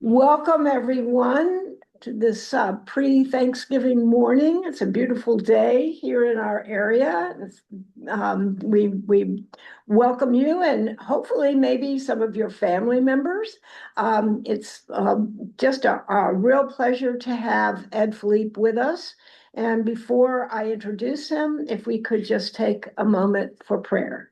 Welcome, everyone, to this pre-Thanksgiving morning. It's a beautiful day here in our area. We welcome you, and hopefully maybe some of your family members. It's just a real pleasure to have Ed Philippe with us. And before I introduce him, if we could just take a moment for prayer.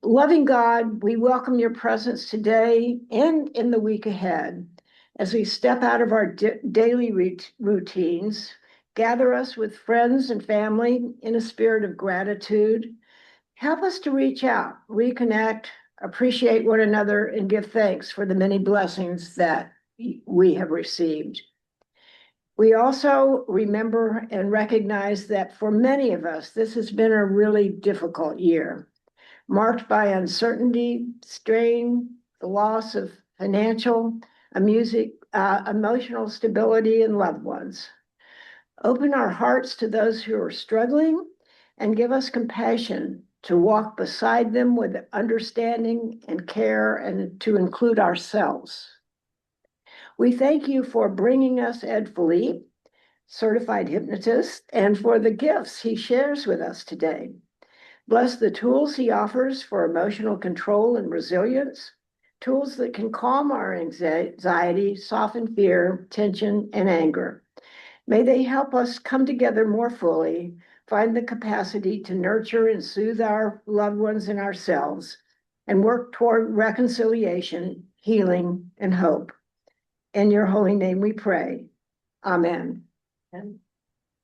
Loving God, we welcome your presence today and in the week ahead. As we step out of our daily routines, gather us with friends and family in a spirit of gratitude. Help us to reach out, reconnect, appreciate one another, and give thanks for the many blessings that we have received. We also remember and recognize that for many of us, this has been a really difficult year, marked by uncertainty, strain, the loss of financial, emotional stability in loved ones. Open our hearts to those who are struggling and give us compassion to walk beside them with understanding and care and to include ourselves. We thank you for bringing us Ed Philippe, certified hypnotist, and for the gifts he shares with us today. Bless the tools he offers for emotional control and resilience, tools that can calm our anxiety, soften fear, tension, and anger. May they help us come together more fully, find the capacity to nurture and soothe our loved ones and ourselves, and work toward reconciliation, healing, and hope. In your holy name we pray. Amen.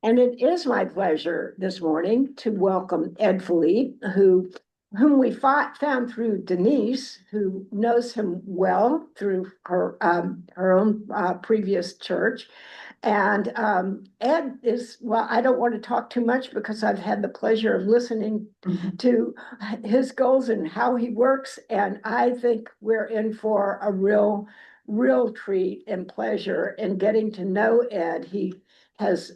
And it is my pleasure this morning to welcome Ed Philippe, whom we found through Denise, who knows him well through her own previous church. And Ed is, well, I don't want to talk too much because I've had the pleasure of listening to his goals and how he works. And I think we're in for a real treat and pleasure in getting to know Ed. He has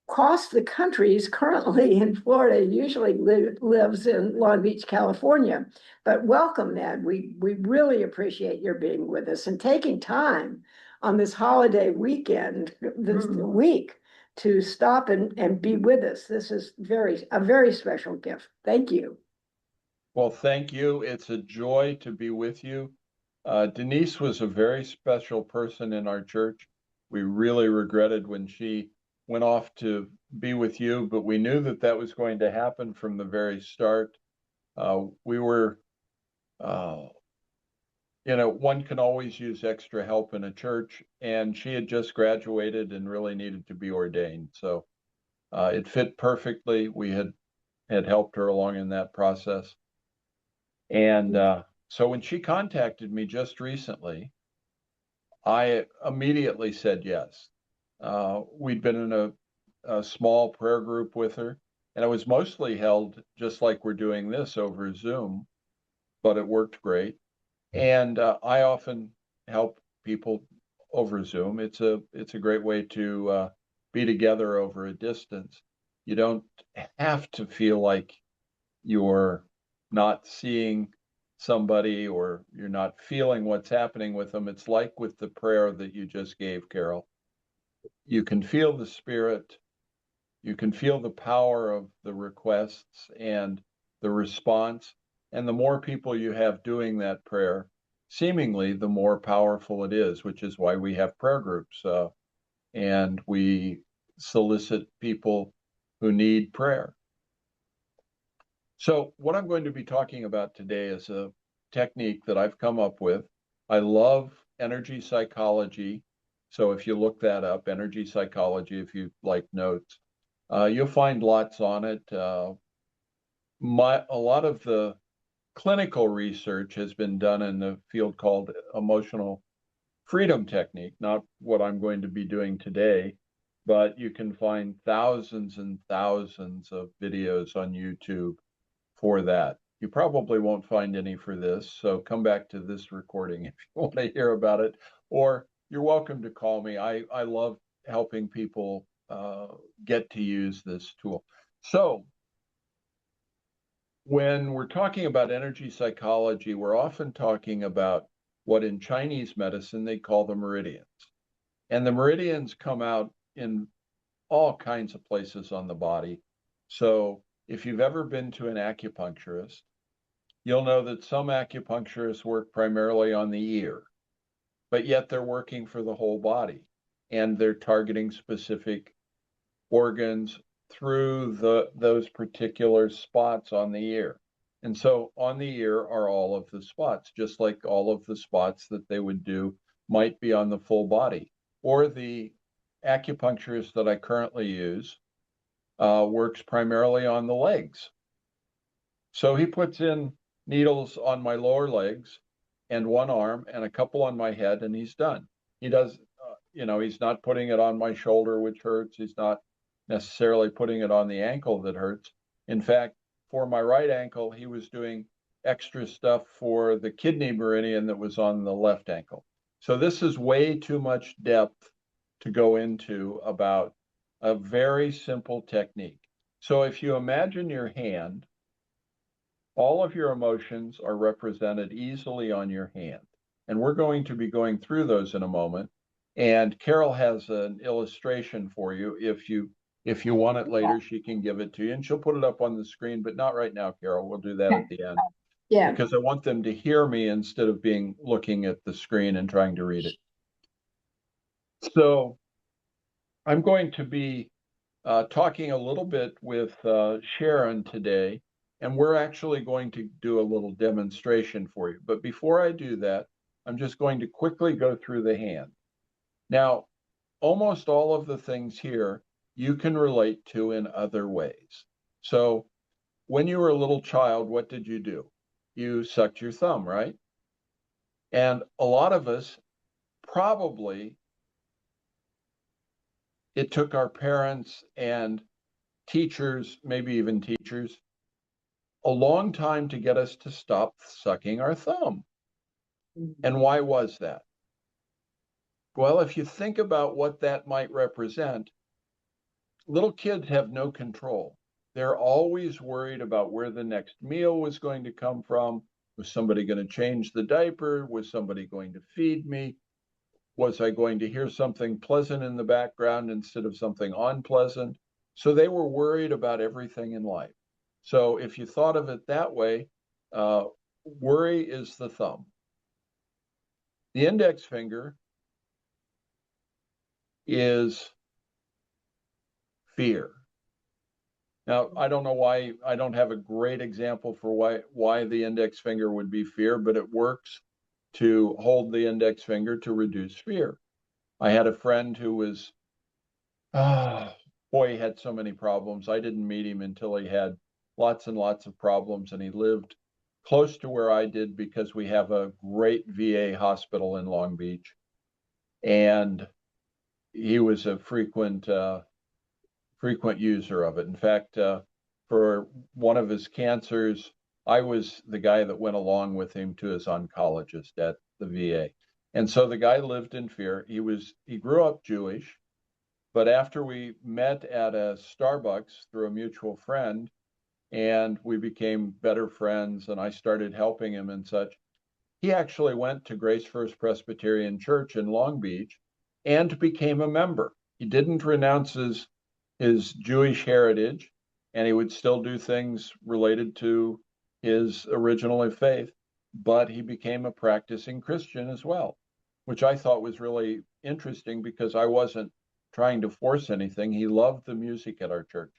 crossed the country. He's currently in Florida, usually lives in Long Beach, California. But welcome, Ed. We really appreciate your being with us and taking time on this holiday weekend, this week, to stop and be with us. This is a very special gift. Thank you. Well, thank you. It's a joy to be with you. Denise was a very special person in our church. We really regretted when she went off to be with you, but we knew that that was going to happen from the very start. We were, one can always use extra help in a church, and she had just graduated and really needed to be ordained. So it fit perfectly. We had helped her along in that process. And so when she contacted me just recently, I immediately said yes. We'd been in a small prayer group with her, and it was mostly held just like we're doing this over Zoom, but it worked great. And I often help people over Zoom. It's a great way to be together over a distance. You don't have to feel like you're not seeing somebody or you're not feeling what's happening with them. It's like with the prayer that you just gave, Carol. You can feel the spirit, you can feel the power of the requests and the response. And the more people you have doing that prayer, seemingly the more powerful it is, which is why we have prayer groups. And we solicit people who need prayer. So what I'm going to be talking about today is a technique that I've come up with. I love energy psychology. So if you look that up, energy psychology, if you like notes, you'll find lots on it. A lot of the clinical research has been done in the field called emotional freedom technique, not what I'm going to be doing today, but you can find thousands and thousands of videos on YouTube for that. You probably won't find any for this, so come back to this recording if you want to hear about it, or you're welcome to call me. I love helping people get to use this tool. So when we're talking about energy psychology, we're often talking about what in Chinese medicine they call the meridians. And the meridians come out in all kinds of places on the body. So if you've ever been to an acupuncturist, you'll know that some acupuncturists work primarily on the ear, but yet they're working for the whole body and they're targeting specific organs through those particular spots on the ear. And so on the ear are all of the spots, just like all of the spots that they would do might be on the full body. Or the acupuncturist that I currently use works primarily on the legs. So he puts in needles on my lower legs and one arm and a couple on my head, and he's done. He does, he's not putting it on my shoulder, which hurts. He's not necessarily putting it on the ankle that hurts. In fact, for my right ankle, he was doing extra stuff for the kidney meridian that was on the left ankle. So this is way too much depth to go into about a very simple technique. So if you imagine your hand, all of your emotions are represented easily on your hand. And we're going to be going through those in a moment. And Carol has an illustration for you. If you want it later, she can give it to you and she'll put it up on the screen, but not right now, Carol. We'll do that at the end. Yeah. Because I want them to hear me instead of looking at the screen and trying to read it. So I'm going to be talking a little bit with Sharon today, and we're actually going to do a little demonstration for you. But before I do that, I'm just going to quickly go through the hand. Now, almost all of the things here you can relate to in other ways. So when you were a little child, what did you do? You sucked your thumb, right? And a lot of us probably, it took our parents and teachers, maybe even teachers, a long time to get us to stop sucking our thumb. And why was that? Well, if you think about what that might represent, little kids have no control. They're always worried about where the next meal was going to come from. Was somebody going to change the diaper? Was somebody going to feed me? Was I going to hear something pleasant in the background instead of something unpleasant? So they were worried about everything in life. So if you thought of it that way, worry is the thumb. The index finger is fear. Now, I don't know why I don't have a great example for why the index finger would be fear, but it works to hold the index finger to reduce fear. I had a friend who was, boy, he had so many problems. I didn't meet him until he had lots and lots of problems, and he lived close to where I did because we have a great VA hospital in Long Beach. And he was a frequent user of it. In fact, for one of his cancers, I was the guy that went along with him to his oncologist at the VA. And so the guy lived in fear. He grew up Jewish, but after we met at a Starbucks through a mutual friend, and we became better friends, and I started helping him and such, he actually went to Grace First Presbyterian Church in Long Beach and became a member. He didn't renounce his Jewish heritage, and he would still do things related to his original faith, but he became a practicing Christian as well, which I thought was really interesting because I wasn't trying to force anything. He loved the music at our church.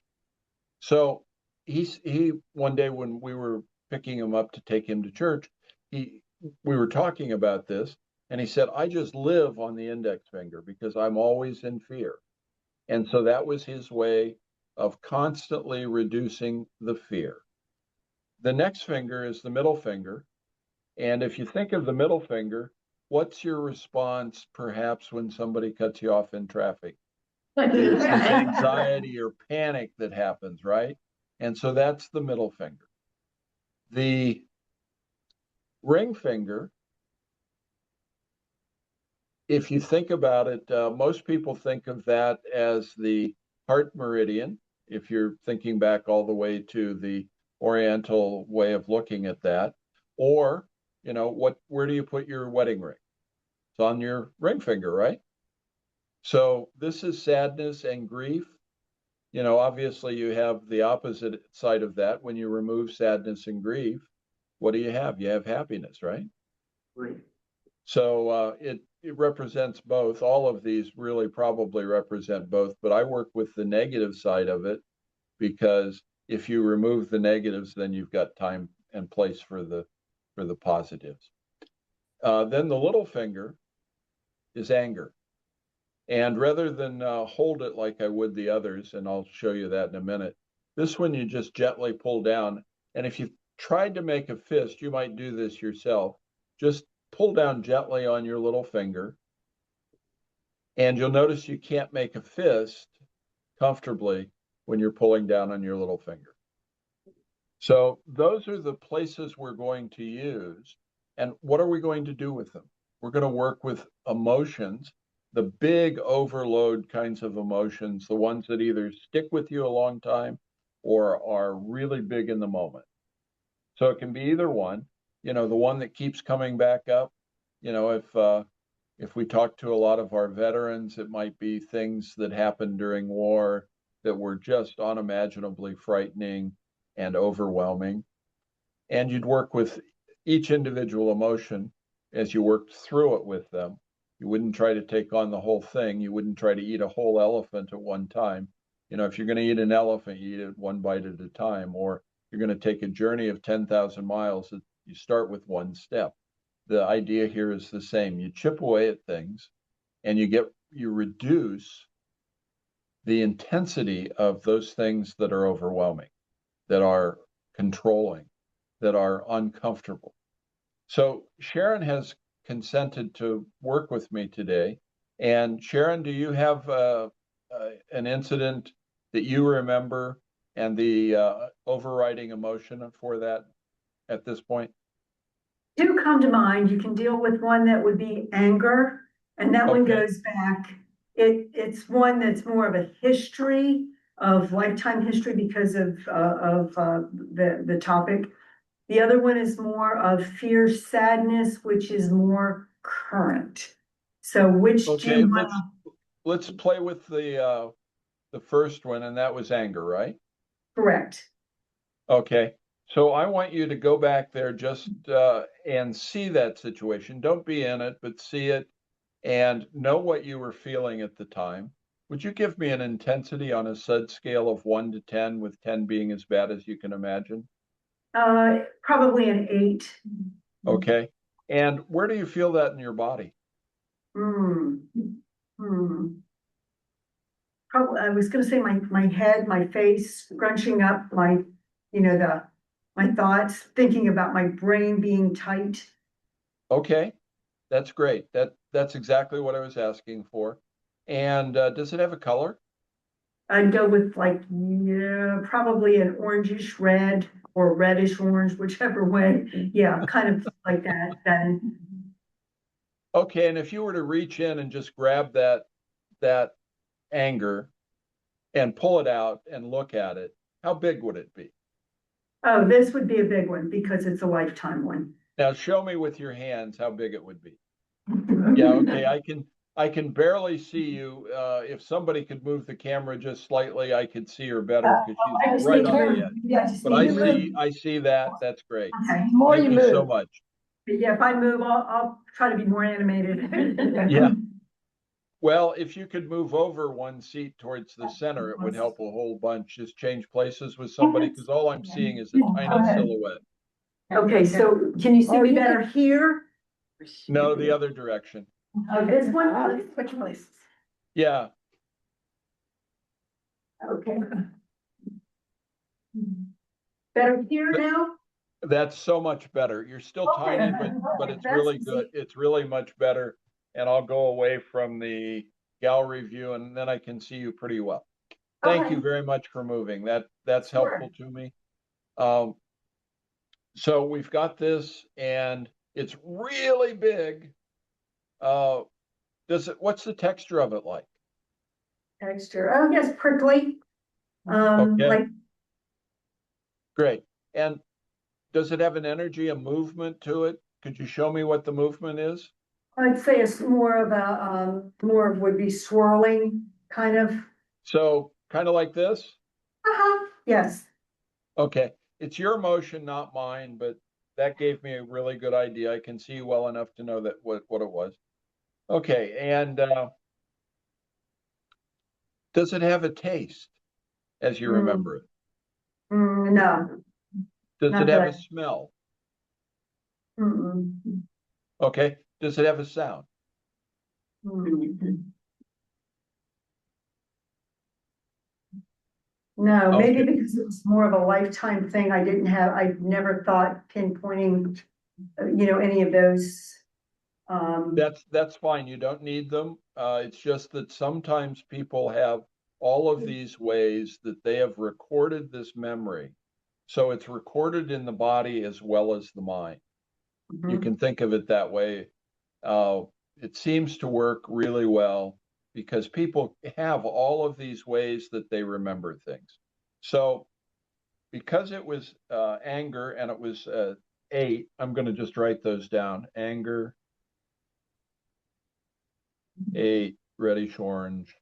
So he one day when we were picking him up to take him to church, we were talking about this, and he said, I just live on the index finger because I'm always in fear. And so that was his way of constantly reducing the fear. The next finger is the middle finger. And if you think of the middle finger, what's your response perhaps when somebody cuts you off in traffic? There's this anxiety or panic that happens, right? And so that's the middle finger. The ring finger, if you think about it, most people think of that as the heart meridian, if you're thinking back all the way to the Oriental way of looking at that. Or where do you put your wedding ring? It's on your ring finger, right? So this is sadness and grief. Obviously you have the opposite side of that. When you remove sadness and grief, what do you have? You have happiness, right? Right. So it represents both. All of these really probably represent both, but I work with the negative side of it because if you remove the negatives, then you've got time and place for the positives. Then the little finger is anger. And rather than hold it like I would the others, and I'll show you that in a minute, this one you just gently pull down. And if you tried to make a fist, you might do this yourself. Just pull down gently on your little finger. And you'll notice you can't make a fist comfortably when you're pulling down on your little finger. So those are the places we're going to use. And what are we going to do with them? We're going to work with emotions, the big overload kinds of emotions, the ones that either stick with you a long time or are really big in the moment. So it can be either one, the one that keeps coming back up. If we talk to a lot of our veterans, it might be things that happened during war that were just unimaginably frightening and overwhelming. And you'd work with each individual emotion as you worked through it with them. You wouldn't try to take on the whole thing. You wouldn't try to eat a whole elephant at one time. If you're going to eat an elephant, you eat it one bite at a time. Or you're going to take a journey of 10,000 miles, you start with one step. The idea here is the same. You chip away at things and you reduce the intensity of those things that are overwhelming, that are controlling, that are uncomfortable. So Sharon has consented to work with me today. And Sharon, do you have an incident that you remember and the overriding emotion for that at this point? Two come to mind. You can deal with one that would be anger, and that one Okay. goes back. It's one that's more of a history of lifetime history because of the topic. The other one is more of fear, sadness, which is more current. So which do Okay, you want? let's play with the first one, and that was anger, right? Correct. Okay. So I want you to go back there just and see that situation. Don't be in it, but see it and know what you were feeling at the time. Would you give me an intensity on a SUD scale of 1 to 10, with 10 being as bad as you can imagine? Probably an 8. Okay. And where do you feel that in your body? Hmm. Hmm. Probably, I was gonna say my head, my face, scrunching up, my thoughts, thinking about my brain being tight. Okay. That's great. That's exactly what I was asking for. And does it have a color? I'd go with yeah, probably an orangish red or reddish orange, whichever way. Yeah, kind of like that, then. Okay. And if you were to reach in and just grab that anger and pull it out and look at it, how big would it be? Oh, this would be a big one because it's a lifetime one. Now show me with your hands how big it would be. Yeah, okay, I can barely see you. If somebody could move the camera just slightly, I could see her better because she's I just right need on the to, edge. yeah, I just But need I to see, move. I see that. That's great. Okay. The more Thank you you so move. much. Yeah, if I move, I'll try to be more animated. Yeah. Well, if you could move over one seat towards the center, it would help a whole bunch. Just change places with somebody because all I'm seeing is a tiny silhouette. Okay, so can you see Or me you better here? No, the other direction. Oh, this one? Let's switch places. Yeah. Okay. Better here now? That's so much better. You're still Okay. tiny, but it's really good. It's really much better. And I'll go away from the gallery view and then I can see you pretty well. Thank you very much for moving. That's Sure. helpful to me. Um, so we've got this and it's really big. Uh, what's the texture of it like? Texture, oh, yes, prickly. Okay, Like, great. And does it have an energy, a movement to it? could you show me what the movement is? I'd say it's more of a, more would be swirling, kind of. So kind of like this? Yes. Okay, it's your motion, not mine, but that gave me a really good idea. I can see you well enough to know that what it was. Okay, and does it have a taste as you remember it? No, Does it not have that a smell? mm-mm. Okay, does it have a sound? Mm. No, maybe Okay, because it was more of a lifetime thing. I never thought pinpointing, any of those. that's fine. You don't need them. It's just that sometimes people have all of these ways that they have recorded this memory. So it's recorded in the body as well as the mind. You Mhm. can think of it that way. Uh, it seems to work really well because people have all of these ways that they remember things. So because it was anger and it was 8, I'm going to just write those down. Anger, 8, reddish orange,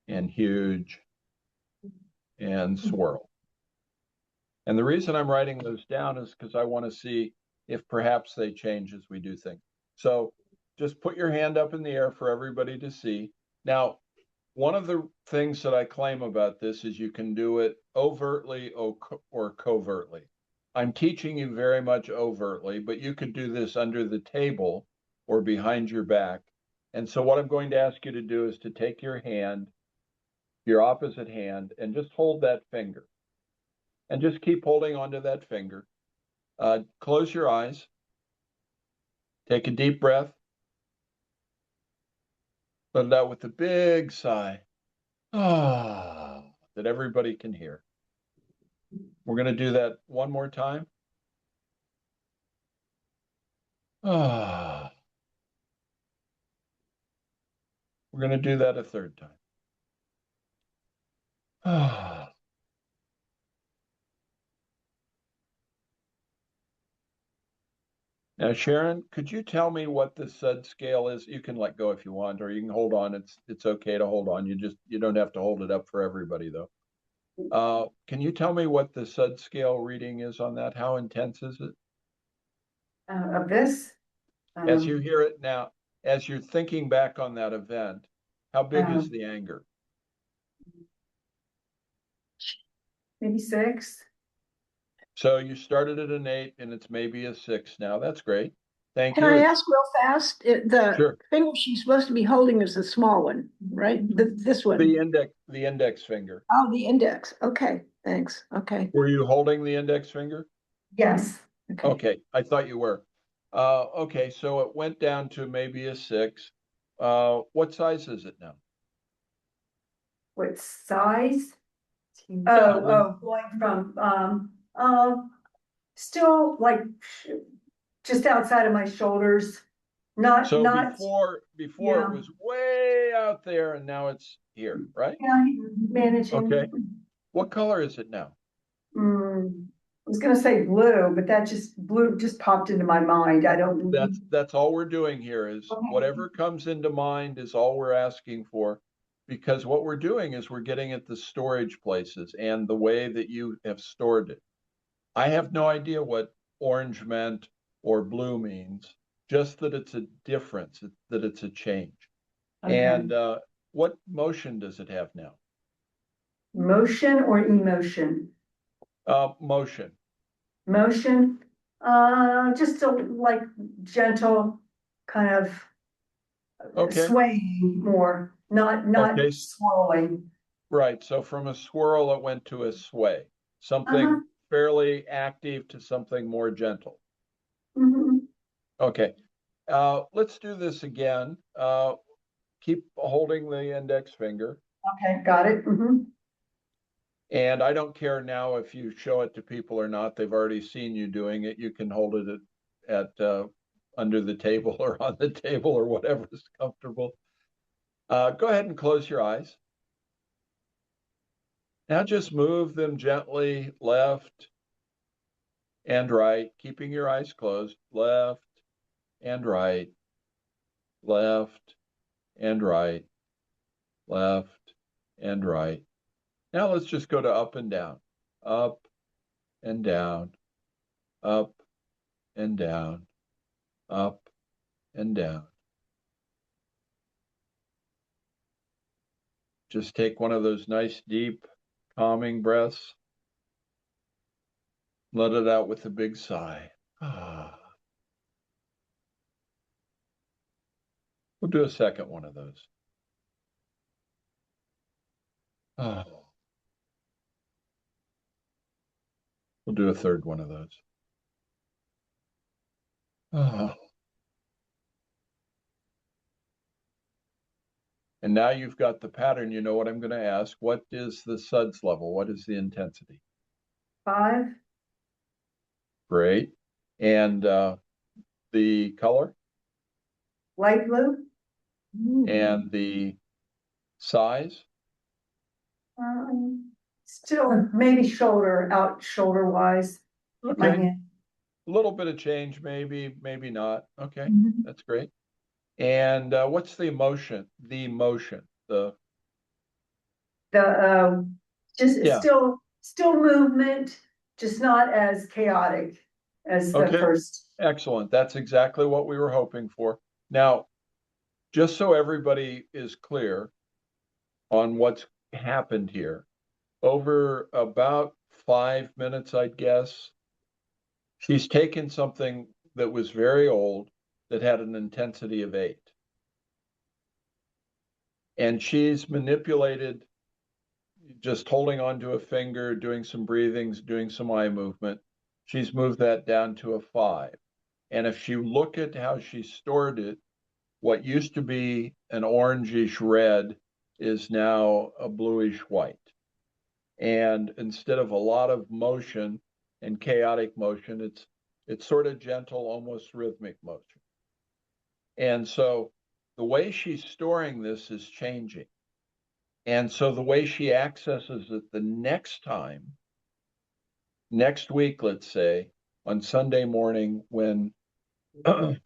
and huge, and swirl. And the reason I'm writing those down is because I want to see if perhaps they change as we do things. So just put your hand up in the air for everybody to see. Now, one of the things that I claim about this is you can do it overtly or covertly. I'm teaching you very much overtly, but you could do this under the table or behind your back. And so what I'm going to ask you to do is to take your hand, your opposite hand, and just hold that finger. And just keep holding onto that finger. Close your eyes. Take a deep breath. Let it out with a big sigh. Ah, that everybody can hear. We're going to do that one more time. Ah, we're going to do that a third time. Ah. Now, Sharon, could you tell me what the SUD scale is? You can let go if you want, or you can hold on. It's okay to hold on. You don't have to hold it up for everybody though. Can you tell me what the SUD scale reading is on that? How intense is it? Of this, As you um, hear it now, as you're thinking back on that event, how big is um, the anger? maybe 6. So you started at an 8 and it's maybe a 6 now. That's great. Thank Can you. I ask real fast? The Sure. finger she's supposed to be holding is the small one, right? This one. The index finger. Oh, the index. Okay, thanks. Okay, Were you holding the index finger? Yes. okay. Okay, I thought you were. Okay, so it went down to maybe a 6. What size is it now? What size? Yeah, when Going from, still like just outside of my shoulders. Not, so not, before it yeah, was way out there and now it's here, right? yeah, Okay. managing. What color is it now? I was gonna say blue, but blue just popped into my mind. I don't. That's all we're doing here is Okay. whatever comes into mind is all we're asking for, because what we're doing is we're getting at the storage places and the way that you have stored it. I have no idea what orange meant or blue means, just that it's a difference, that it's a change. Okay. And what motion does it have now? Motion or emotion? Motion. Motion, just a like gentle kind of Okay. swaying more, not Okay. swirling. Right. So from a swirl, it went to a sway, Uh-huh. something fairly active to something more gentle. Mhm. Okay. Let's do this again. Keep holding the index finger. Okay, got it. And I don't care now if you show it to people or not. They've already seen you doing it. You can hold it at under the table or on the table or whatever is comfortable. Go ahead and close your eyes. Now just move them gently left and right, keeping your eyes closed, left and right, left and right, left and right. Now let's just go to up and down, up and down, up and down, up and down. Just take one of those nice, deep, calming breaths. Let it out with a big sigh. We'll do a second one of those. We'll do a third one of those. And now you've got the pattern. You know what I'm going to ask. What is the SUDS level? What is the intensity? 5. Great. And the color? Light blue. And the size? Still maybe shoulder wise. My Okay. hand. A little bit of change, maybe, maybe not. Okay, that's great. And what's the emotion? The motion, Just Yeah. still movement, just not as chaotic as the Okay. first. Excellent. That's exactly what we were hoping for. Now, just so everybody is clear on what's happened here, over about 5 minutes, I'd guess, she's taken something that was very old that had an intensity of 8. And she's manipulated, just holding onto a finger, doing some breathings, doing some eye movement. She's moved that down to a 5. And if you look at how she stored it, what used to be an orangish red is now a bluish white. And instead of a lot of motion and chaotic motion, it's sort of gentle, almost rhythmic motion. And so the way she's storing this is changing. And so the way she accesses it the next time, next week, let's say, on Sunday morning when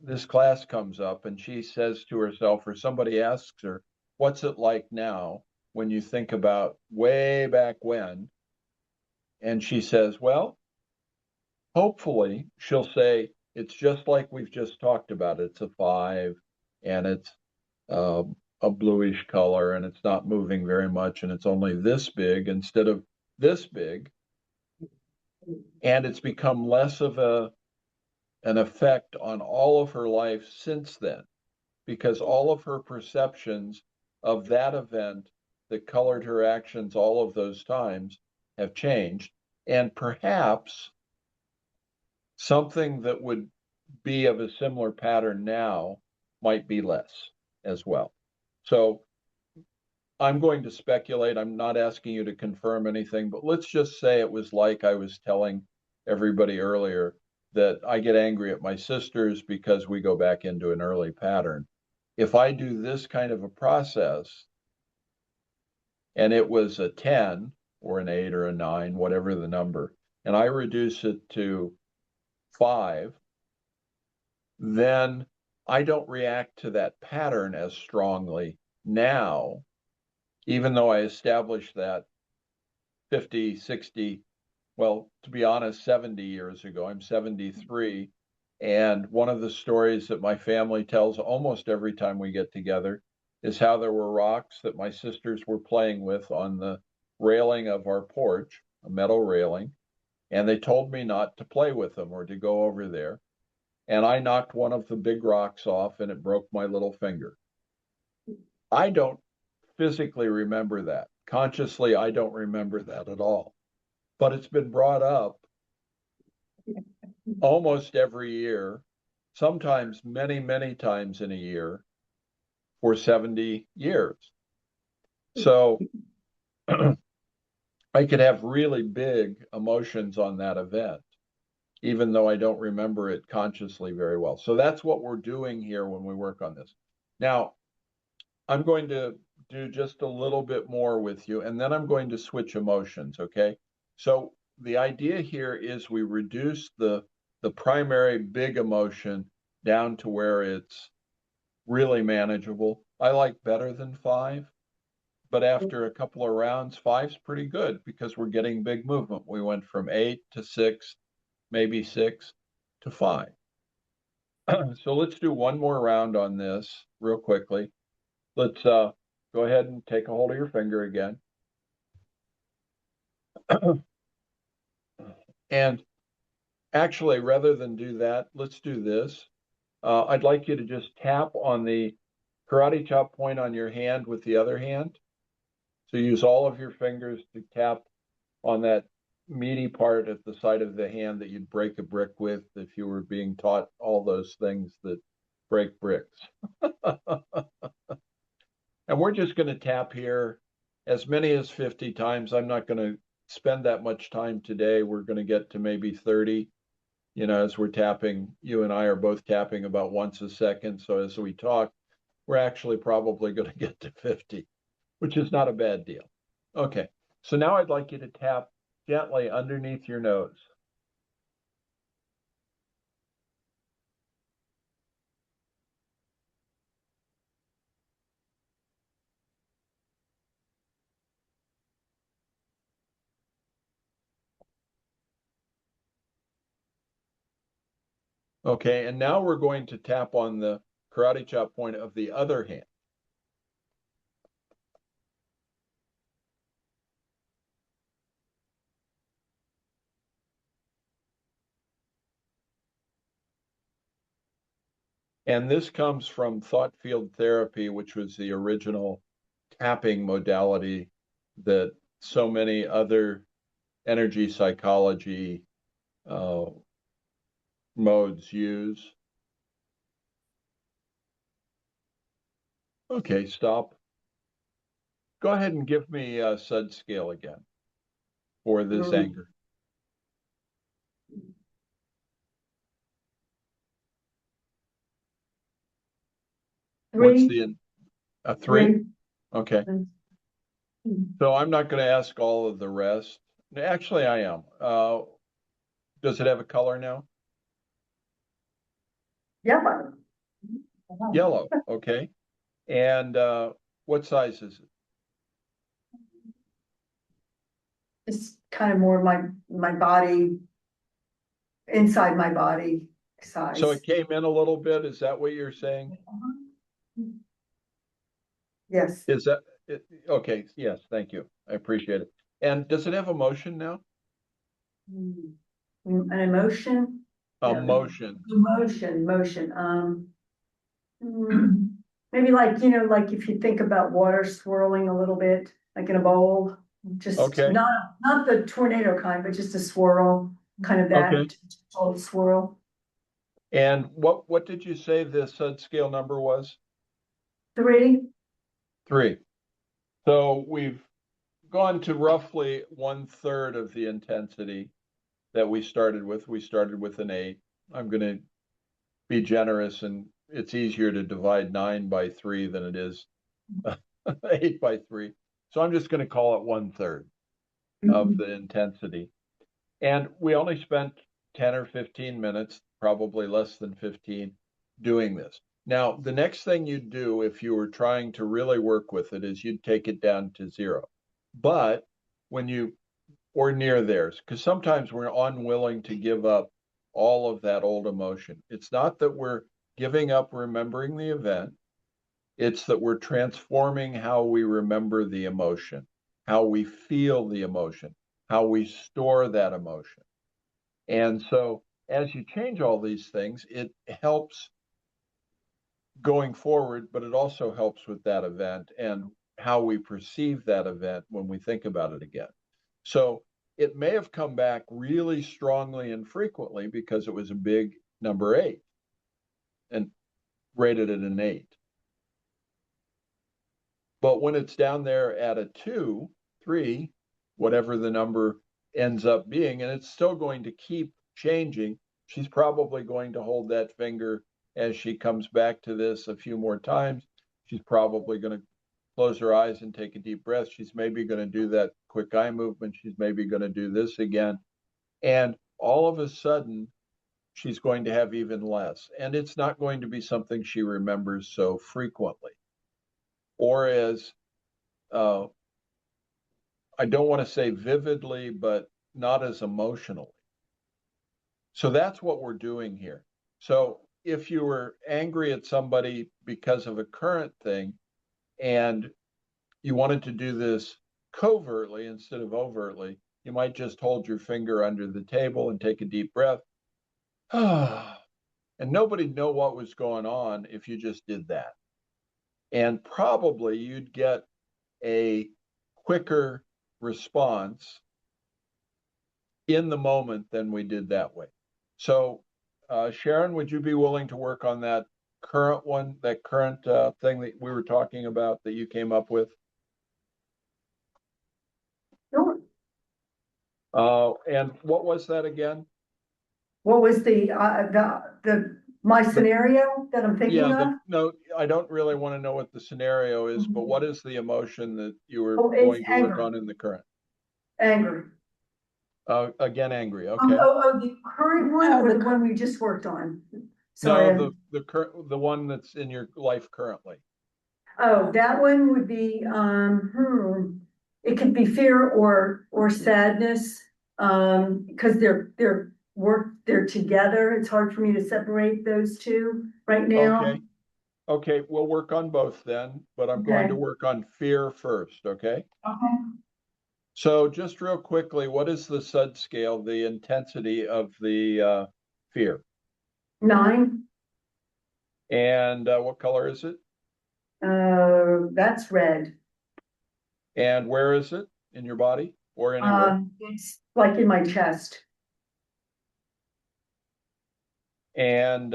this class comes up and she says to herself, or somebody asks her, what's it like now when you think about way back when? And she says, well, hopefully she'll say, it's just like we've just talked about. It's a 5 and it's a bluish color and it's not moving very much and it's only this big instead of this big. And it's become less of an effect on all of her life since then, because all of her perceptions of that event that colored her actions all of those times have changed. And perhaps something that would be of a similar pattern now might be less as well. So I'm going to speculate. I'm not asking you to confirm anything, but let's just say it was like I was telling everybody earlier that I get angry at my sisters because we go back into an early pattern. If I do this kind of a process and it was a 10 or an 8 or a 9, whatever the number, and I reduce it to 5, then I don't react to that pattern as strongly now, even though I established that 50, 60, well, to be honest, 70 years ago. I'm 73. And one of the stories that my family tells almost every time we get together is how there were rocks that my sisters were playing with on the railing of our porch, a metal railing. And they told me not to play with them or to go over there. And I knocked one of the big rocks off and it broke my little finger. I don't physically remember that. Consciously, I don't remember that at all. But it's been brought up almost every year, sometimes many, many times in a year for 70 years. So I could have really big emotions on that event, even though I don't remember it consciously very well. So that's what we're doing here when we work on this. Now, I'm going to do just a little bit more with you, and then I'm going to switch emotions, okay? So the idea here is we reduce the primary big emotion down to where it's really manageable. I like better than 5, but after a couple of rounds, 5's pretty good because we're getting big movement. We went from 8 to 6, maybe 6 to 5. So let's do one more round on this real quickly. Let's go ahead and take a hold of your finger again. And actually, rather than do that, let's do this. I'd like you to just tap on the karate chop point on your hand with the other hand. So use all of your fingers to tap on that meaty part at the side of the hand that you'd break a brick with if you were being taught all those things that break bricks. And we're just going to tap here as many as 50 times. I'm not going to spend that much time today. We're going to get to maybe 30. You know, as we're tapping, you and I are both tapping about once a second. So as we talk, we're actually probably going to get to 50, which is not a bad deal. Okay, so now I'd like you to tap gently underneath your nose. Okay, and now we're going to tap on the karate chop point of the other hand. And this comes from thought field therapy, which was the original tapping modality that so many other energy psychology modes use. Okay, stop. Go ahead and give me a SUD scale again for this anger. What's the a 3? Okay. So I'm not going to ask all of the rest. Actually, I am. Does it have a color now? Yellow. Yellow. Okay. And what size is it? It's kind of more my body, inside my body size. So it came in a little bit. Is that what you're saying? Yes. Is that okay? Yes, thank you. I appreciate it. And does it have emotion now? An emotion? Emotion. Motion. Maybe like, like if you think about water swirling a little bit, like in a bowl, just Okay. not the tornado kind, but just a swirl, kind of that Okay. old swirl. And what did you say the SUD scale number was? 3. 3. So we've gone to roughly 1/3 of the intensity that we started with. We started with an 8. I'm going to be generous, and it's easier to divide 9 by 3 than it is 8 by 3. So I'm just going to call it 1/3 of the intensity. And we only spent 10 or 15 minutes, probably less than 15, doing this. Now, the next thing you'd do if you were trying to really work with it is you'd take it down to 0. But when you, or near theirs, because sometimes we're unwilling to give up all of that old emotion. It's not that we're giving up remembering the event. It's that we're transforming how we remember the emotion, how we feel the emotion, how we store that emotion. And so as you change all these things, it helps going forward, but it also helps with that event and how we perceive that event when we think about it again. So it may have come back really strongly and frequently because it was a big number 8 and rated it an 8. But when it's down there at a 2, 3, whatever the number ends up being, and it's still going to keep changing, she's probably going to hold that finger as she comes back to this a few more times. She's probably going to close her eyes and take a deep breath. She's maybe going to do that quick eye movement. She's maybe going to do this again. And all of a sudden, she's going to have even less. And it's not going to be something she remembers so frequently. Or as, I don't want to say vividly, but not as emotionally. So that's what we're doing here. So if you were angry at somebody because of a current thing and you wanted to do this covertly instead of overtly, you might just hold your finger under the table and take a deep breath. And nobody'd know what was going on if you just did that. And probably you'd get a quicker response in the moment than we did that way. So, Sharon, would you be willing to work on that current one, that current thing that we were talking about that you came up with? Sure. And what was that again? What was my scenario that I'm thinking Yeah, of? no, I don't really want to know what the scenario is, but what is the emotion that you were Oh, it's going to work anger. on in the current? Anger. Again, angry. Okay. The current one or the one we just worked on? Sorry. No, the one that's in your life currently. Oh, that one would be, it could be fear or sadness, because they're together. It's hard for me to separate those two right now. Okay. Okay, we'll work on both then, but I'm going to Okay. work on fear first, okay? Okay. So just real quickly, what is the SUD scale, the intensity of the fear? 9, And what color is it? that's red. And where is it in your body or anywhere? It's like in my chest. And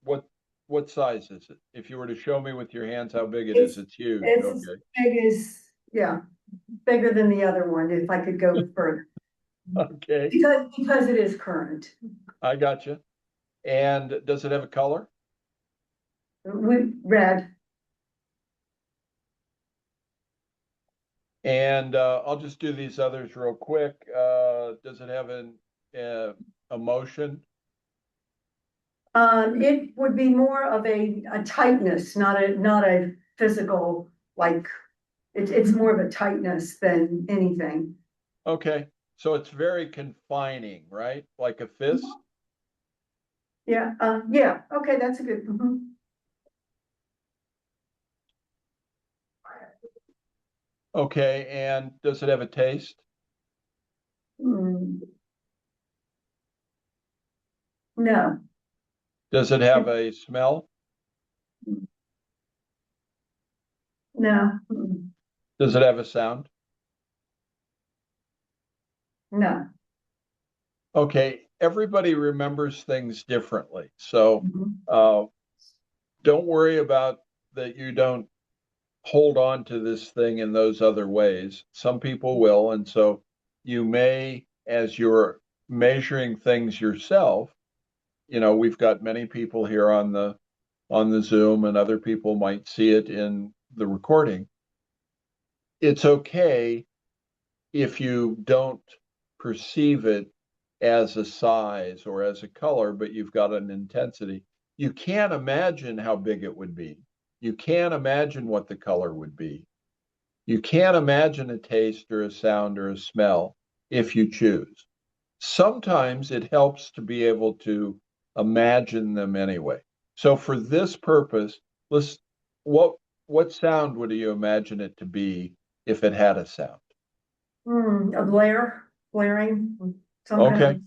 what size is it? If you were to show me with your hands how big it is, it's huge. It's as Okay. big as, yeah, bigger than the other one, if I could go further. Okay, Because it is current. I got you. And does it have a color? Red. And I'll just do these others real quick. Does it have an emotion? It would be more of a tightness, not a physical, like, it's more of a tightness than anything. Okay, so it's very confining, right? Like a fist? Yeah, yeah, okay, that's a good, Okay, and does it have a taste? Hmm. No, Does it have a smell? no, Does it have a sound? no. Okay, everybody remembers things differently. So Mhm. don't worry about that you don't hold on to this thing in those other ways. Some people will. And so you may, as you're measuring things yourself, we've got many people here on the Zoom and other people might see it in the recording. It's okay if you don't perceive it as a size or as a color, but you've got an intensity. You can't imagine how big it would be. You can't imagine what the color would be. You can't imagine a taste or a sound or a smell if you choose. Sometimes it helps to be able to imagine them anyway. So for this purpose, let's what sound would you imagine it to be if it had a sound? A blaring, some kind Okay.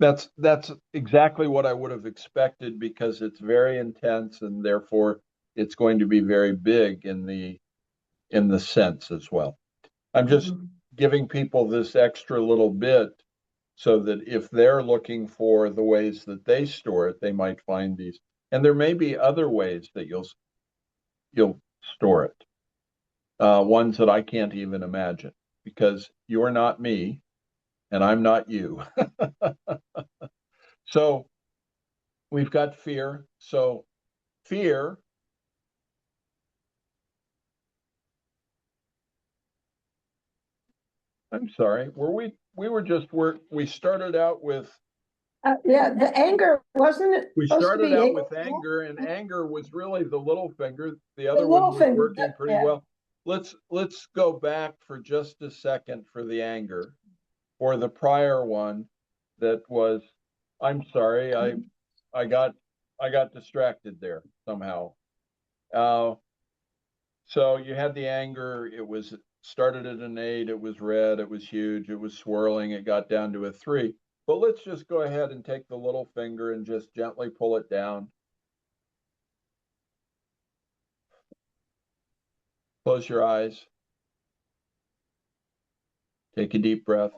of. That's exactly what I would have expected because it's very intense and therefore it's going to be very big in the sense as well. I'm just giving people this extra little bit so that if they're looking for the ways that they store it, they might find these. And there may be other ways that you'll store it, ones that I can't even imagine, because you're not me and I'm not you. So we've got fear. So fear sorry. We were just, we started out with, Yeah, the anger, wasn't it we supposed to started be out anger? with anger, and anger was really the little finger. The The other one little was finger, working pretty yeah. well. Let's go back for just a second for the anger, or the prior one that was, I'm sorry, I got distracted there somehow. So you had the anger, it was started at an 8, it was red, it was huge, it was swirling, it got down to a 3. But let's just go ahead and take the little finger and just gently pull it down. Close your eyes. Take a deep breath.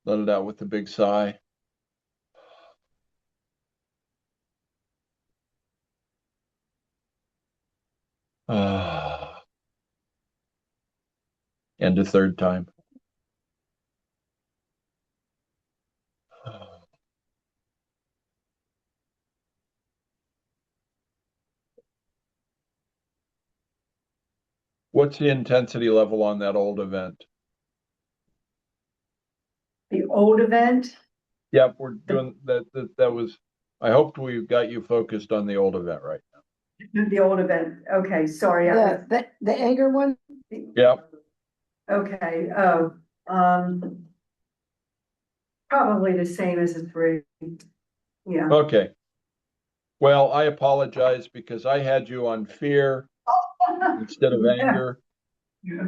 Let it out with a big sigh. And a third time. What's the intensity level on that old event? The old event, Yep, we're doing that. That was, I hoped we got you focused on the old event right the old event, okay, sorry. The anger one? now. Yep. Okay, oh, probably the same as a 3, yeah. Okay. Well, I apologize because I had you on fear instead of anger,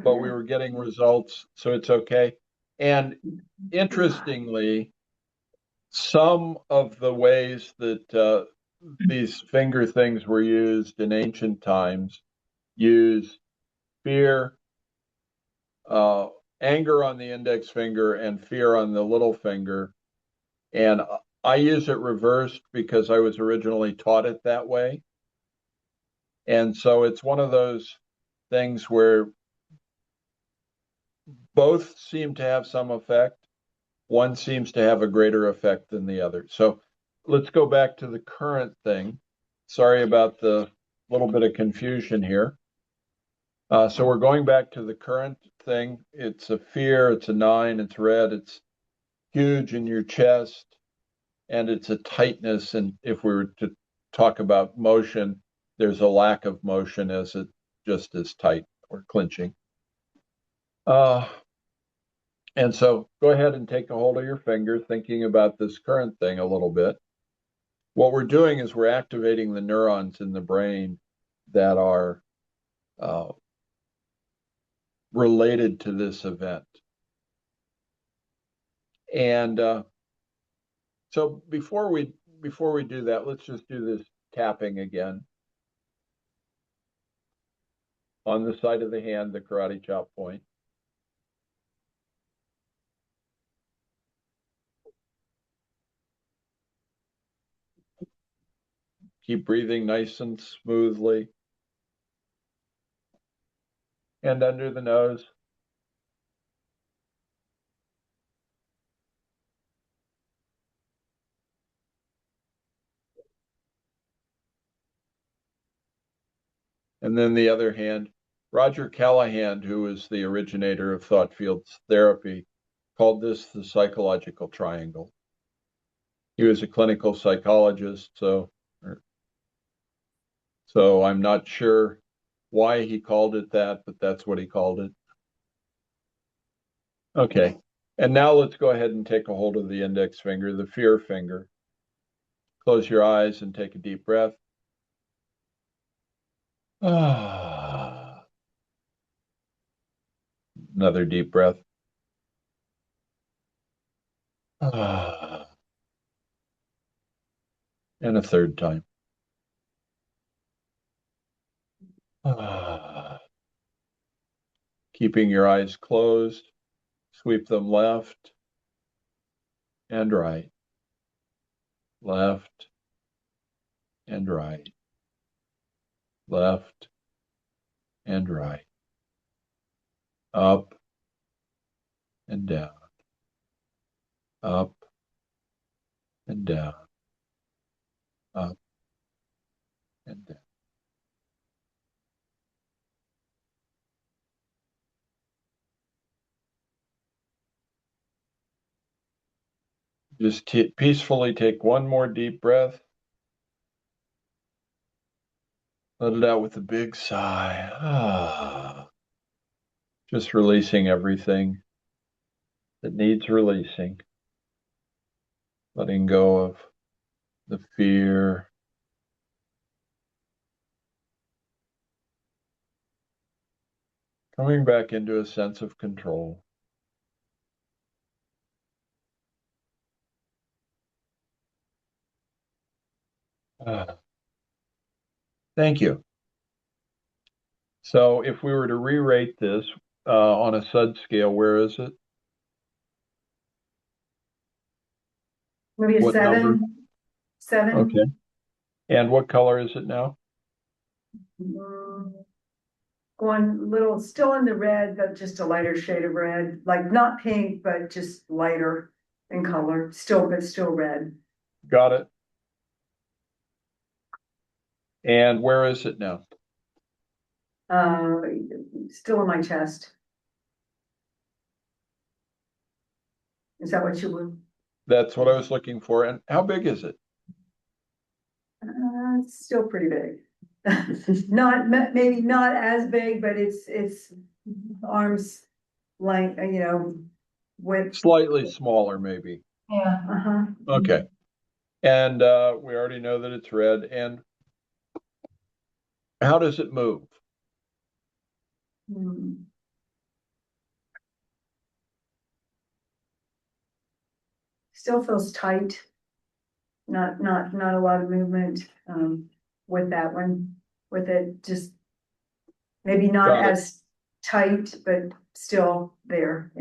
but we were getting results, so it's okay. And interestingly, some of the ways that these finger things were used in ancient times use fear, uh, anger on the index finger and fear on the little finger. And I use it reversed because I was originally taught it that way. And so it's one of those things where both seem to have some effect. One seems to have a greater effect than the other. So let's go back to the current thing. Sorry about the little bit of confusion here. So we're going back to the current thing. It's a fear, it's a 9, it's red, it's huge in your chest, and it's a tightness. And if we were to talk about motion, there's a lack of motion as it just is tight or clinching. And so go ahead and take a hold of your finger, thinking about this current thing a little bit. What we're doing is we're activating the neurons in the brain that are related to this event. And so before we do that, let's just do this tapping again on the side of the hand, the karate chop point. Keep breathing nice and smoothly. And under the nose. And then the other hand, Roger Callahan, who is the originator of thought fields therapy, called this the psychological triangle. He was a clinical psychologist, so I'm not sure why he called it that, but that's what he called it. Okay, and now let's go ahead and take a hold of the index finger, the fear finger. Close your eyes and take a deep breath. Another deep breath. And a third time. Keeping your eyes closed, sweep them left and right, left and right, left and right, up and down, up and down, up and down. Just peacefully take one more deep breath. Let it out with a big sigh. Just releasing everything that needs releasing. Letting go of the fear. Coming back into a sense of control. Thank you. So if we were to re-rate this on a SUD scale, where is it? Maybe a What number? 7. Okay. And what color is it now? Mm, Going little, still in the red, but just a lighter shade of red, like not pink, but just lighter in color, but still red. Got it. And where is it now? Uh, Still in my chest. Is that what you would? That's what I was looking for. And how big is it? It's still pretty big. Not, maybe not as big, but it's arms length, width. Slightly smaller, maybe. Yeah. Uh-huh. Okay. And we already know that it's red. And how does it move? Hmm. Still feels tight. Not a lot of movement, with that one, with it just maybe not Got it. as tight, but still there,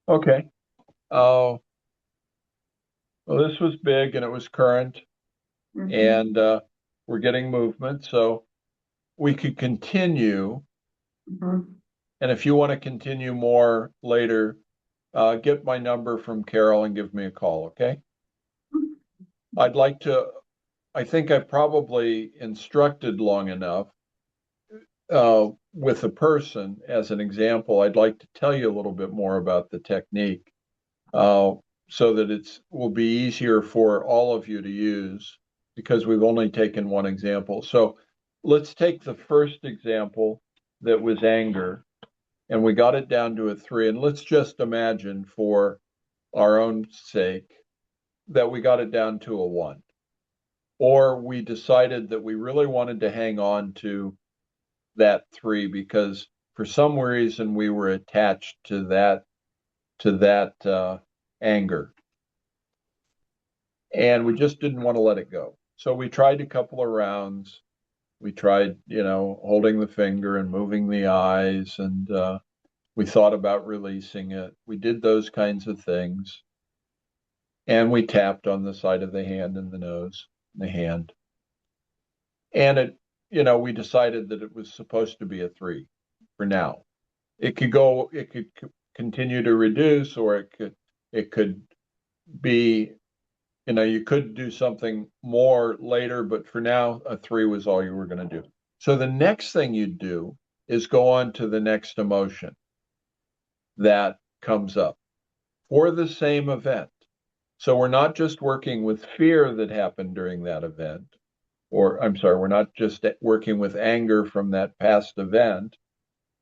Okay. Oh, well, this was big and it was current, Mhm. and we're getting movement. So we could continue. Mhm. And if you want to continue more later, get my number from Carol and give me a call, okay? I'd like to, I think I've probably instructed long enough with a person as an example. I'd like to tell you a little bit more about the technique so that it will be easier for all of you to use because we've only taken one example. So let's take the first example that was anger, and we got it down to a 3. And let's just imagine for our own sake that we got it down to a 1. Or we decided that we really wanted to hang on to that 3 because for some reason we were attached to that anger. And we just didn't want to let it go. So we tried a couple of rounds. We tried, holding the finger and moving the eyes, and we thought about releasing it. We did those kinds of things. And we tapped on the side of the hand and the nose, the hand. And we decided that it was supposed to be a 3 for now. It could continue to reduce, or it could be, you could do something more later, but for now, a 3 was all you were going to do. So the next thing you'd do is go on to the next emotion that comes up for the same event. So we're not just working with fear that happened during that event, or I'm sorry, we're not just working with anger from that past event.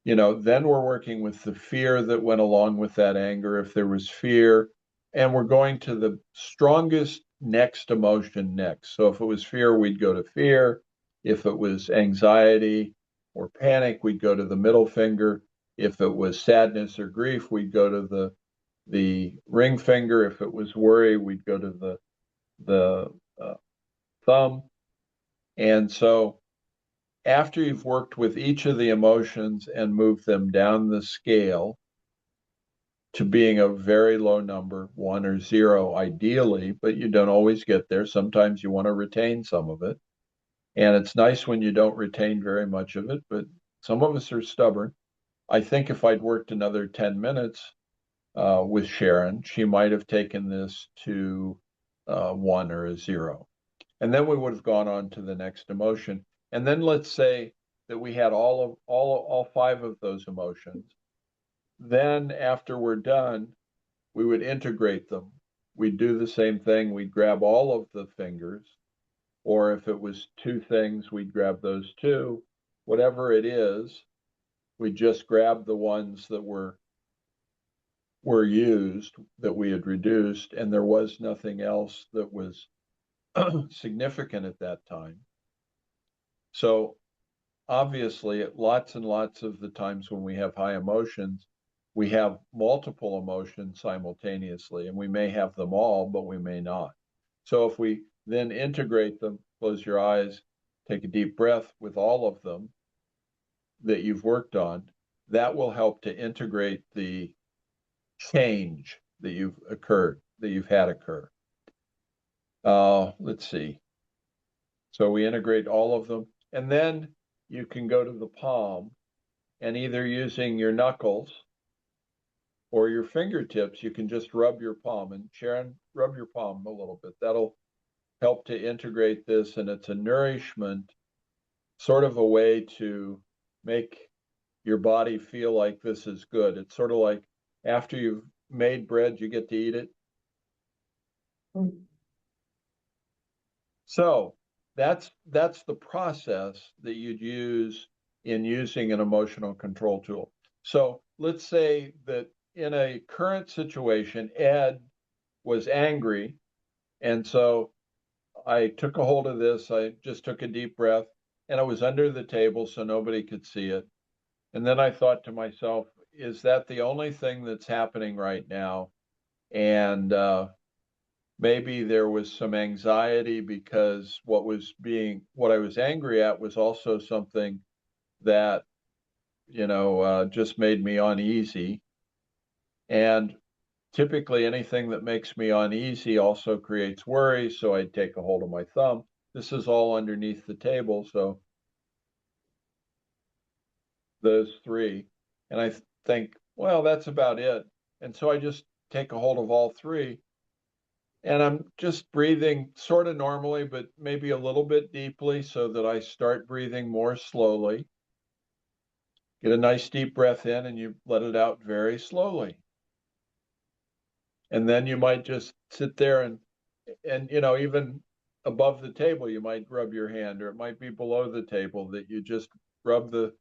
Then we're working with the fear that went along with that anger, if there was fear, and we're going to the strongest next emotion next. So if it was fear, we'd go to fear. If it was anxiety or panic, we'd go to the middle finger. If it was sadness or grief, we'd go to the ring finger. If it was worry, we'd go to the thumb. And so after you've worked with each of the emotions and moved them down the scale to being a very low number, 1 or 0 ideally, but you don't always get there. Sometimes you want to retain some of it. And it's nice when you don't retain very much of it, but some of us are stubborn. I think if I'd worked another 10 minutes with Sharon, she might have taken this to 1 or a 0. And then we would have gone on to the next emotion. And then let's say that we had all 5 of those emotions. Then after we're done, we would integrate them we'd do the same thing. We'd grab all of the fingers, or if it was two things, we'd grab those two. Whatever it is, we just grab the ones that were used, that we had reduced, and there was nothing else that was significant at that time. So obviously, lots and lots of the times when we have high emotions, we have multiple emotions simultaneously, and we may have them all, but we may not. So if we then integrate them, close your eyes, take a deep breath with all of them that you've worked on, that will help to integrate the change that you've had occur. Let's see. So we integrate all of them, and then you can go to the palm, and either using your knuckles or your fingertips, you can just rub your palm. And Sharon, rub your palm a little bit. That'll help to integrate this, and it's a nourishment, sort of a way to make your body feel like this is good. It's sort of like after you've made bread, you get to eat it. So that's the process that you'd use in using an emotional control tool. So let's say that in a current situation, Ed was angry, and so I took a hold of this. I just took a deep breath, and it was under the table so nobody could see it. And then I thought to myself, is that the only thing that's happening right now? And maybe there was some anxiety because what I was angry at was also something that, just made me uneasy. And typically anything that makes me uneasy also creates worry. So I'd take a hold of my thumb. This is all underneath the table. So those three. And I think, well, that's about it. And so I just take a hold of all three. And I'm just breathing sort of normally, but maybe a little bit deeply so that I start breathing more slowly. Get a nice deep breath in and you let it out very slowly. And then you might just sit there and even above the table, you might rub your hand, or it might be below the table that you just rub the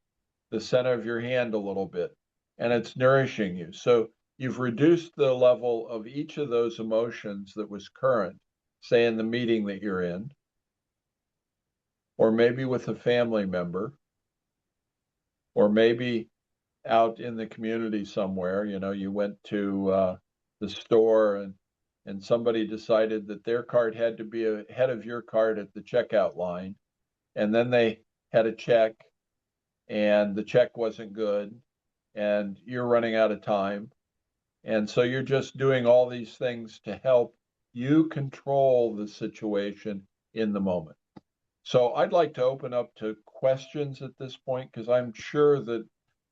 center of your hand a little bit, and it's nourishing you. So you've reduced the level of each of those emotions that was current, say in the meeting that you're in, or maybe with a family member, or maybe out in the community somewhere. You went to the store, and somebody decided that their card had to be ahead of your card at the checkout line, and then they had a check, and the check wasn't good, and you're running out of time. And so you're just doing all these things to help you control the situation in the moment. So I'd like to open up to questions at this point, because I'm sure that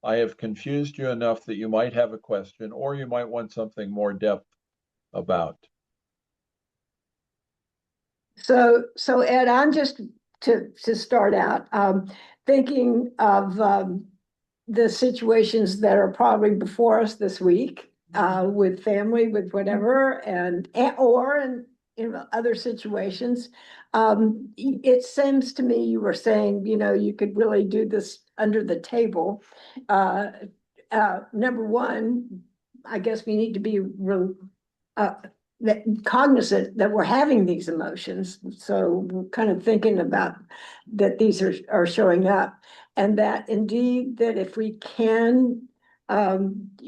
I have confused you enough that you might have a question, or you might want something more depth about. So Ed, I'm just to start out, thinking of the situations that are probably before us this week, with family, with whatever, or in other situations. It seems to me you were saying, you could really do this under the table. Number one, I guess we need to be cognizant that we're having these emotions. So we're kind of thinking about that these are showing up, and that indeed that if we can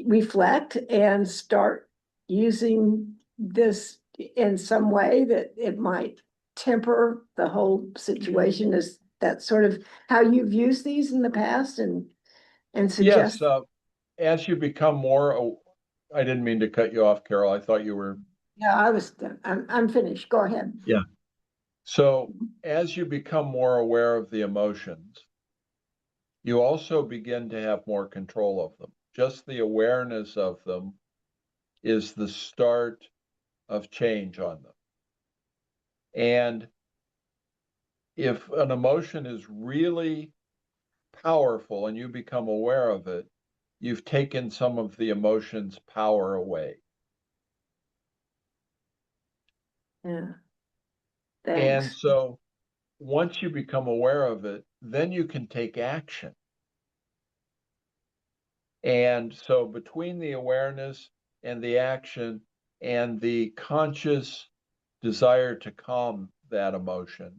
reflect and start using this in some way, that it might temper the whole situation. Is that sort of how you've used these in the past and Yes, suggest? as you become more, I didn't mean to cut you off, Carol. I thought you were. Yeah, I'm finished. Go ahead. Yeah. So as you become more aware of the emotions, you also begin to have more control of them. Just the awareness of them is the start of change on them. And if an emotion is really powerful and you become aware of it, you've taken some of the emotion's power away. Yeah. And Thanks. so once you become aware of it, then you can take action. And so between the awareness and the action and the conscious desire to calm that emotion,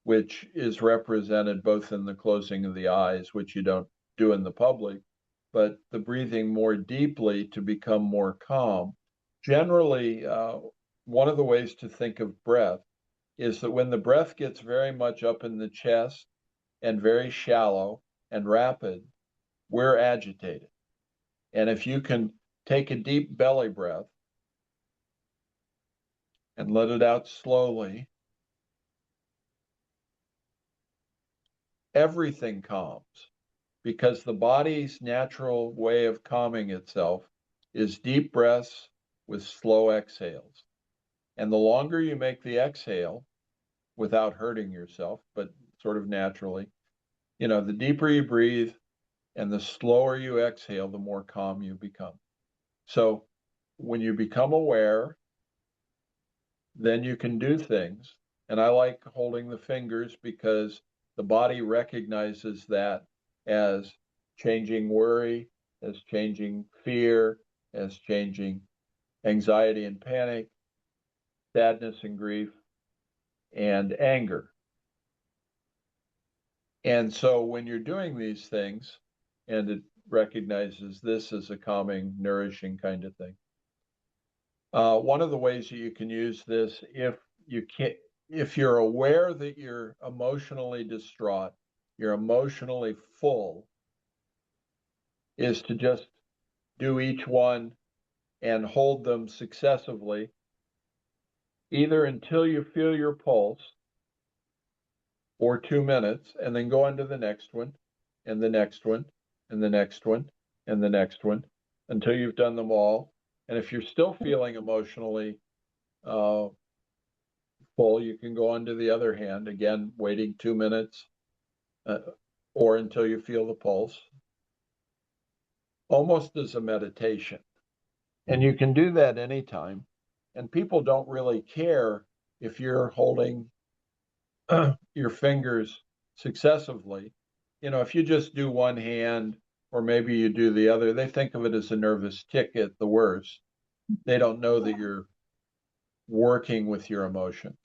which is represented both in the closing of the eyes, which you don't do in the public, but the breathing more deeply to become more calm. Generally, one of the ways to think of breath is that when the breath gets very much up in the chest and very shallow and rapid, we're agitated. And if you can take a deep belly breath and let it out slowly, everything calms because the body's natural way of calming itself is deep breaths with slow exhales. And the longer you make the exhale without hurting yourself, but sort of naturally, the deeper you breathe and the slower you exhale, the more calm you become. So when you become aware, then you can do things. And I like holding the fingers because the body recognizes that as changing worry, as changing fear, as changing anxiety and panic, sadness and grief, and anger. And so when you're doing these things, and it recognizes this as a calming, nourishing kind of thing. One of the ways that you can use this, if you're aware that you're emotionally distraught, you're emotionally full, is to just do each one and hold them successively, either until you feel your pulse or 2 minutes, and then go on to the next one, and the next one, and the next one, and the next one, until you've done them all. And if you're still feeling emotionally full, you can go on to the other hand, again, waiting 2 minutes or until you feel the pulse, almost as a meditation. And you can do that anytime. And people don't really care if you're holding your fingers successively. If you just do one hand or maybe you do the other, they think of it as a nervous tic at the worst. They don't know that you're working with your emotions.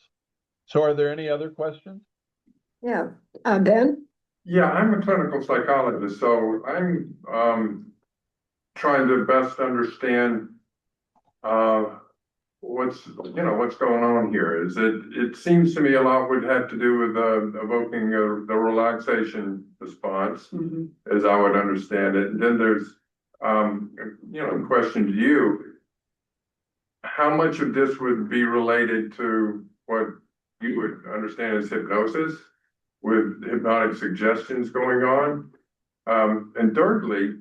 So are there any other questions? Yeah. Ben? Yeah, I'm a clinical psychologist, so I'm trying to best understand uh, what's going on here. It seems to me a lot would have to do with evoking the relaxation response, as I would understand it. And then there's a question to you: how much of this would be related to what you would understand as hypnosis, with hypnotic suggestions going on? And thirdly,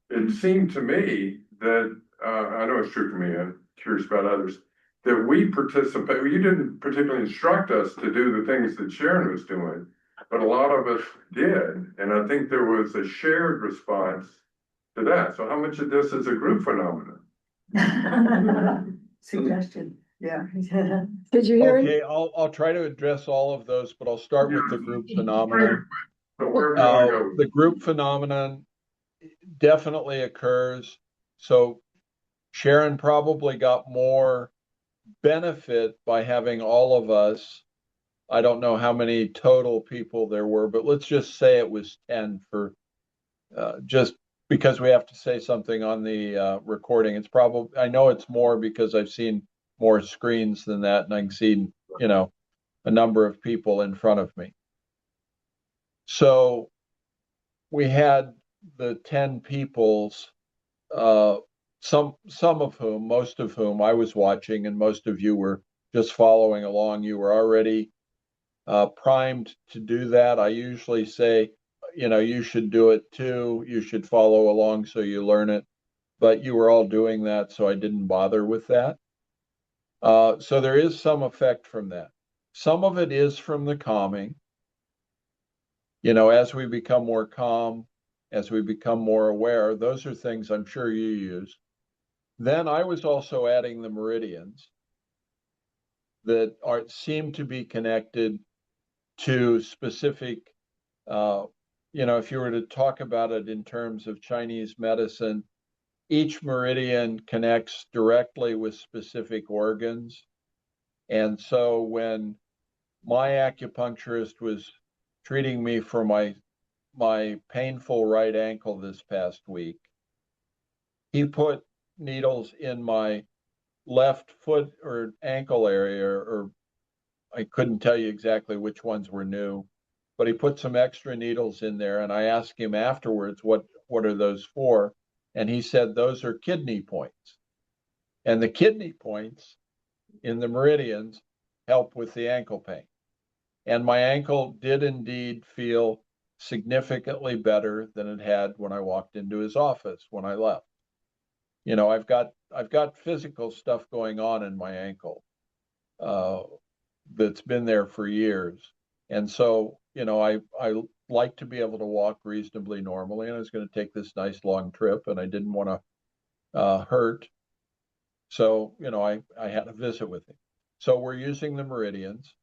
it seemed to me that, I know it's true for me, I'm curious about others, that we participate, you didn't particularly instruct us to do the things that Sharon was doing, but a lot of us did. And I think there was a shared response to that. So how much of this is a group phenomenon? Suggestion, yeah. Did you hear him? Okay, I'll try to address all of those, but I'll start with the group phenomenon. But where do you want to go? The group phenomenon definitely occurs. So Sharon probably got more benefit by having all of us. I don't know how many total people there were, but let's just say it was 10 for just because we have to say something on the recording. It's probably, I know it's more because I've seen more screens than that and I can see, a number of people in front of me. So we had the 10 peoples, some of whom, most of whom I was watching, and most of you were just following along. You were already primed to do that. I usually say, you should do it too. You should follow along so you learn it. But you were all doing that, so I didn't bother with that. So there is some effect from that. Some of it is from the calming. As we become more calm, as we become more aware, those are things I'm sure you use. Then I was also adding the meridians that seem to be connected to specific, if you were to talk about it in terms of Chinese medicine, each meridian connects directly with specific organs. And so when my acupuncturist was treating me for my painful right ankle this past week, he put needles in my left foot or ankle area, or I couldn't tell you exactly which ones were new, but he put some extra needles in there. And I asked him afterwards, what are those for? And he said, those are kidney points. And the kidney points in the meridians help with the ankle pain. And my ankle did indeed feel significantly better than it had when I walked into his office when I left. I've got physical stuff going on in my ankle that's been there for years. And so, I like to be able to walk reasonably normally, and I was going to take this nice long trip, and I didn't want to hurt. So, I had a visit with him. So we're using the meridians.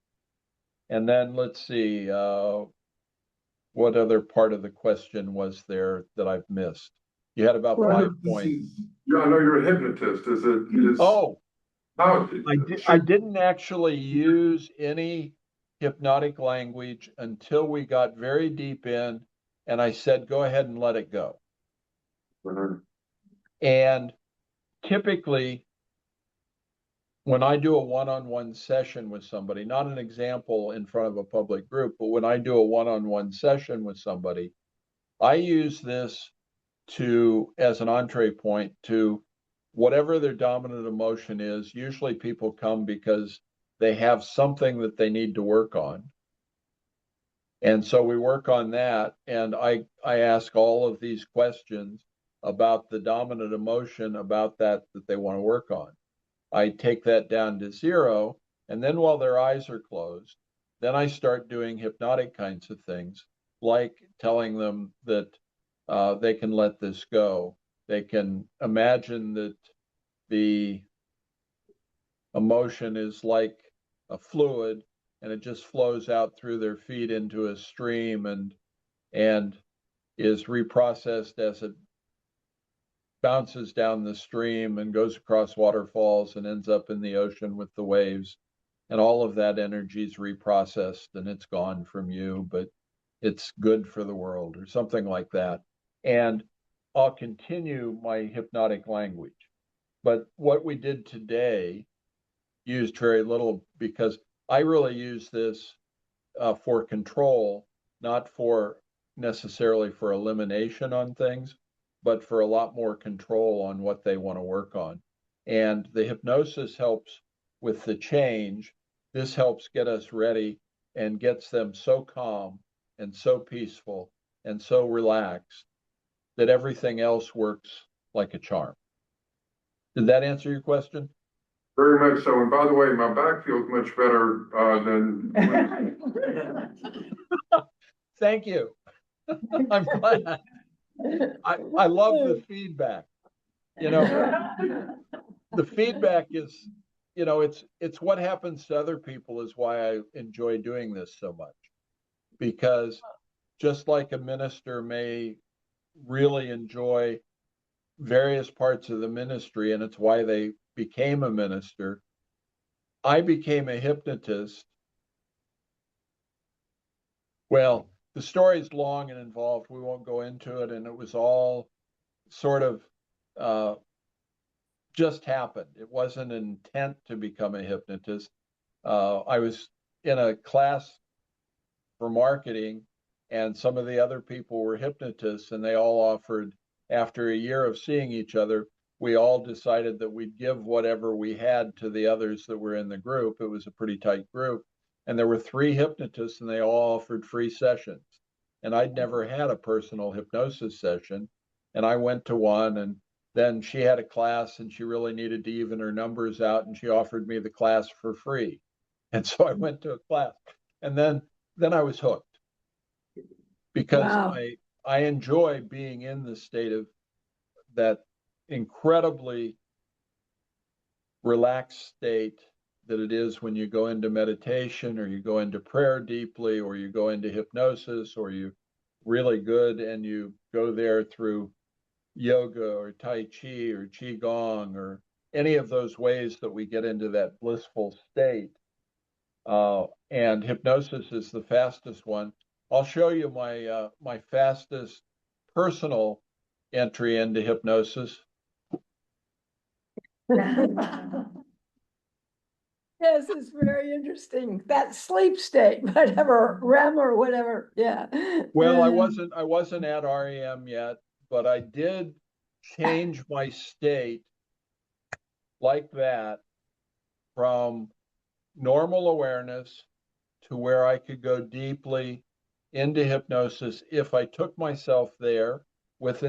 And then let's see, what other part of the question was there that I've missed? You had about 5 points. Yeah, I know you're a hypnotist. Oh, how, I didn't actually use any hypnotic language until we got very deep in, and I said, go ahead and let it go. And typically, when I do a one-on-one session with somebody, not an example in front of a public group, but when I do a one-on-one session with somebody, I use this as an entree point to whatever their dominant emotion is. Usually people come because they have something that they need to work on. And so we work on that. And I ask all of these questions about the dominant emotion about that they want to work on. I take that down to 0. And then while their eyes are closed, then I start doing hypnotic kinds of things, like telling them that they can let this go. They can imagine that the emotion is like a fluid and it just flows out through their feet into a stream and is reprocessed as it bounces down the stream and goes across waterfalls and ends up in the ocean with the waves. And all of that energy is reprocessed and it's gone from you, but it's good for the world or something like that. And I'll continue my hypnotic language. But what we did today used very little, because I really use this for control, not for necessarily for elimination on things, but for a lot more control on what they want to work on. And the hypnosis helps with the change. This helps get us ready and gets them so calm and so peaceful and so relaxed that everything else works like a charm. Did that answer your question? Very much so. And by the way, my back feels much better than. Thank you. I'm glad. I love the feedback. The feedback is, it's what happens to other people is why I enjoy doing this so much. Because just like a minister may really enjoy various parts of the ministry, and it's why they became a minister, I became a hypnotist. Well, the story's long and involved. We won't go into it. And it was all sort of just happened. It wasn't an intent to become a hypnotist. I was in a class for marketing, and some of the other people were hypnotists, and they all offered, after a year of seeing each other, we all decided that we'd give whatever we had to the others that were in the group. It was a pretty tight group. And there were 3 hypnotists, and they all offered free sessions. And I'd never had a personal hypnosis session. And I went to one, and then she had a class, and she really needed to even her numbers out, and she offered me the class for free. And so I went to a class. And then I was hooked, because Wow. I enjoy being in the state of that incredibly relaxed state that it is when you go into meditation or you go into prayer deeply or you go into hypnosis or you really good and you go there through yoga or Tai Chi or Qigong or any of those ways that we get into that blissful state. And hypnosis is the fastest one. I'll show you my my fastest personal entry into hypnosis. Yes, it's very interesting. That sleep state, whatever, REM or whatever, yeah. Well, I wasn't at REM yet, but I did change my state like that from normal awareness to where I could go deeply into hypnosis if I took myself there with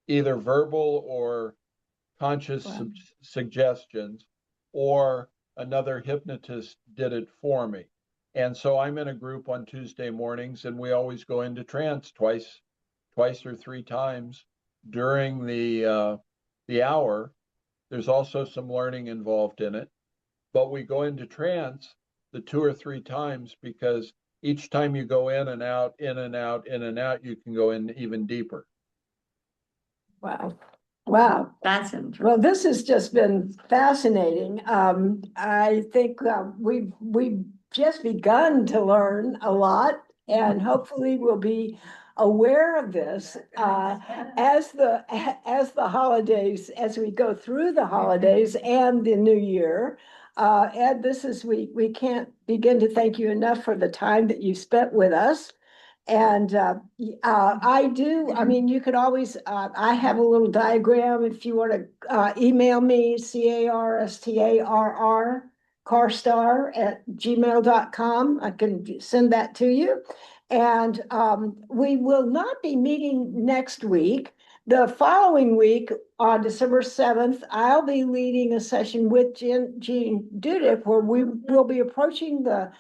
either verbal or conscious Wow. suggestions, or another hypnotist did it for me. And so I'm in a group on Tuesday mornings, and we always go into trance twice or three times during the hour. There's also some learning involved in it, but we go into trance the two or three times because each time you go in and out, in and out, in and out, you can go in even deeper. Wow. Wow. That's interesting. Well, this has just been fascinating. I think we've just begun to learn a lot, and hopefully we'll be aware of this as the holidays, as we go through the holidays and the new year. Ed, we can't begin to thank you enough for the time that you spent with us. And I mean, you could always, I have a little diagram if you want to email me, CARSTARR, carstar@gmail.com. I can send that to you. And we will not be meeting next week. The following week, on December 7th, I'll be leading a session with Jean Dudick where we will be approaching the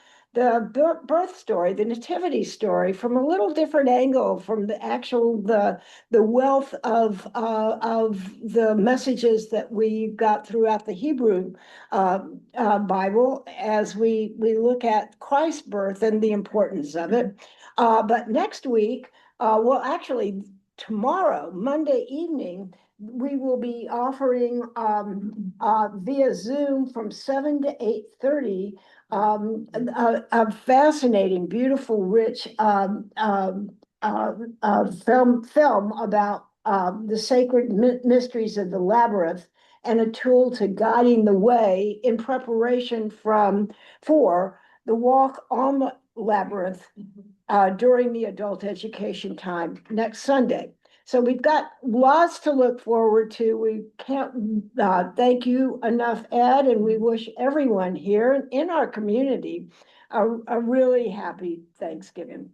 birth story, the nativity story, from a little different angle, from the actual the wealth of the messages that we got throughout the Hebrew Bible as we look at Christ's birth and the importance of it. But next week, well, actually tomorrow, Monday evening, we will be offering via Zoom from 7 to 8:30 a fascinating, beautiful, rich film about the sacred mysteries of the labyrinth and a tool to guiding the way in preparation for the walk on the labyrinth during the adult education time next Sunday. So we've got lots to look forward to. We can't thank you enough, Ed, and we wish everyone here in our community a really happy Thanksgiving.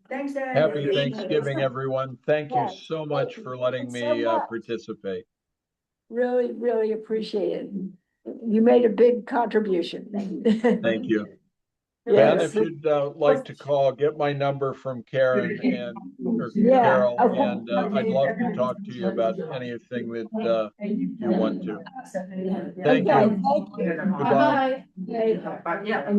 Thanks, Ed. Happy Thanksgiving, everyone. Thank you Yes, so much thank for you. letting Thanks so me much. participate. Really, really appreciate it. You made a big contribution. Thank you. Ben, Yes. if you'd like to call, get my number from Karen or Yeah, Carol, okay. and I'd love to talk to you about anything that you want to. Thank Okay, you. thank you. Goodbye. Yeah.